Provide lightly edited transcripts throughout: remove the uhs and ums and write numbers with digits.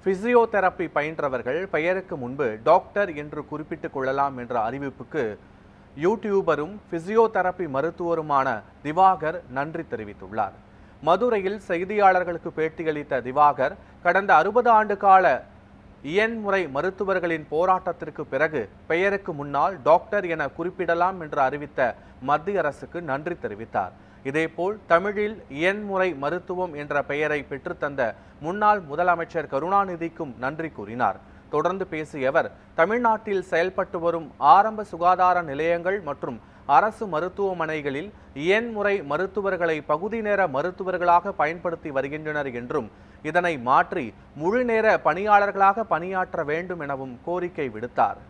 Physiotherapy பயின்றவர்கள் பெயருக்கு முன்பு doctor என்று குறிப்பிட்டுக் கொள்ளலாம் என்ற அறிவிப்புக்கு யூடியூபரும் பிசியோதெரப்பி மருத்துவருமான திவாகர் நன்றி தெரிவித்துள்ளார். மதுரையில் செய்தியாளர்களுக்கு பேட்டியளித்த திவாகர், கடந்த 60 ஆண்டு கால இயன்முறை மருத்துவர்களின் போராட்டத்திற்கு பிறகு பெயருக்கு முன்னால் டாக்டர் என குறிப்பிடலாம் என்று அறிவித்த மத்திய அரசுக்கு நன்றி தெரிவித்தார். இதேபோல் தமிழில் இயன்முறை மருத்துவம் என்ற பெயரை பெற்றுத்தந்த முன்னாள் முதலமைச்சர் கருணாநிதிக்கும் நன்றி கூறினார். தொடர்ந்து பேசிய அவர், தமிழ்நாட்டில் செயல்பட்டு வரும் ஆரம்ப சுகாதார நிலையங்கள் மற்றும் அரசு மருத்துவமனைகளில் இயன்முறை மருத்துவர்களை பகுதி நேர மருத்துவர்களாக பயன்படுத்தி வருகின்றனர் என்றும், இதனை மாற்றி முழு நேர பணியாளர்களாக பணியாற்ற வேண்டும் எனவும் கோரிக்கை விடுத்தார்.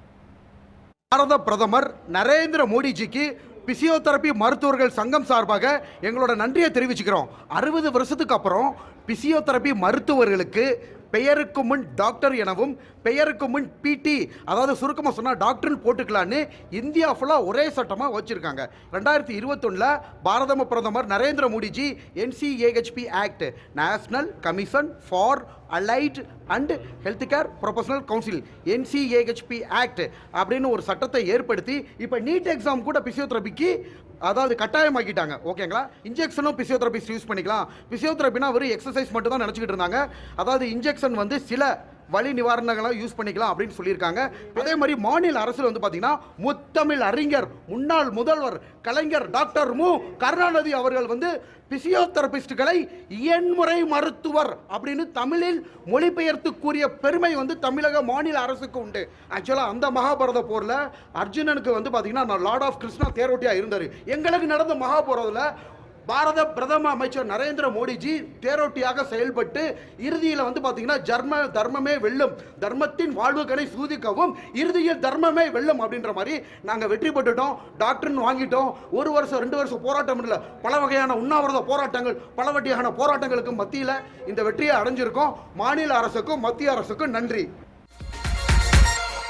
பாரத பிரதமர் நரேந்திர மோடிஜிக்கு பிசியோதெரப்பி மருத்துவர்கள் சங்கம் சார்பாக எங்களோட நன்றியை தெரிவிச்சுக்கிறோம். 60 வருஷத்துக்கு அப்புறம் பிசியோதெரப்பி மருத்துவர்களுக்கு பெயருக்கு முன் டாக்டர் எனவும் பெயருக்கு முன் பிடி, அதாவது சுருக்கமாக சொன்னால் டாக்டர்னு போட்டுக்கலான்னு இந்தியா ஃபுல்லாக ஒரே சட்டமாக வச்சுருக்காங்க. 2021 பாரத பிரதமர் Narendra Modiji NCAHP act, national commission for allied and health care professional council, NCAHP act அப்படின்னு ஒரு சட்டத்தை ஏற்படுத்தி இப்போ நீட் எக்ஸாம் கூட பிசியோதெரபிக்கு அதாவது கட்டாயமாக்கிட்டாங்க. ஓகேங்களா? இன்ஜெக்ஷனும் பிசியோதெரபிஸ்ட் யூஸ் பண்ணிக்கலாம். பிசியோதெரபினா ஒரு எக்ஸசைஸ் மட்டும் தான் நினச்சிக்கிட்டு இருந்தாங்க. அதாவது இன்ஜெக்ஷன் வந்து சில வலி நிவாரணங்களை யூஸ் பண்ணிக்கலாம் அப்படின்னு சொல்லியிருக்காங்க. அதே மாதிரி மாநில அரசு வந்து பார்த்தீங்கன்னா முத்தமிழ் அறிஞர் முன்னாள் முதல்வர் கலைஞர் டாக்டர் மு கருணாநிதி அவர்கள் வந்து பிசியோதெரபிஸ்டுகளை இயன்முறை மருத்துவர் அப்படின்னு தமிழில் மொழிபெயர்த்து கூறிய பெருமை வந்து தமிழக மாநில அரசுக்கு உண்டு. ஆக்சுவலாக அந்த மகாபாரத போரில் அர்ஜுனனுக்கு வந்து பார்த்தீங்கன்னா லார்ட் ஆஃப் கிருஷ்ணா தேரோட்டியாக இருந்தார். எங்களுக்கு நடந்த மகாபாரதத்தில் பாரத பிரதம அமைச்சர் நரேந்திர மோடிஜி தேரோட்டியாக செயல்பட்டு இறுதியில் வந்து பார்த்தீங்கன்னா தர்மமே வெல்லும், தர்மத்தின் வாழ்வுகளை சூதிக்கவும் இறுதியில் தர்மமே வெல்லும் அப்படின்ற மாதிரி நாங்கள் வெற்றி பெற்றுட்டோம். டாக்டர்னு வாங்கிட்டோம். 1 வருஷம் 2 வருஷம் போராட்டம் இல்லை, பல வகையான உண்ணாவிரத போராட்டங்கள், பல வகையான போராட்டங்களுக்கு மத்தியில் இந்த வெற்றியை அடைஞ்சிருக்கோம். மாநில அரசுக்கும் மத்திய அரசுக்கும் நன்றி.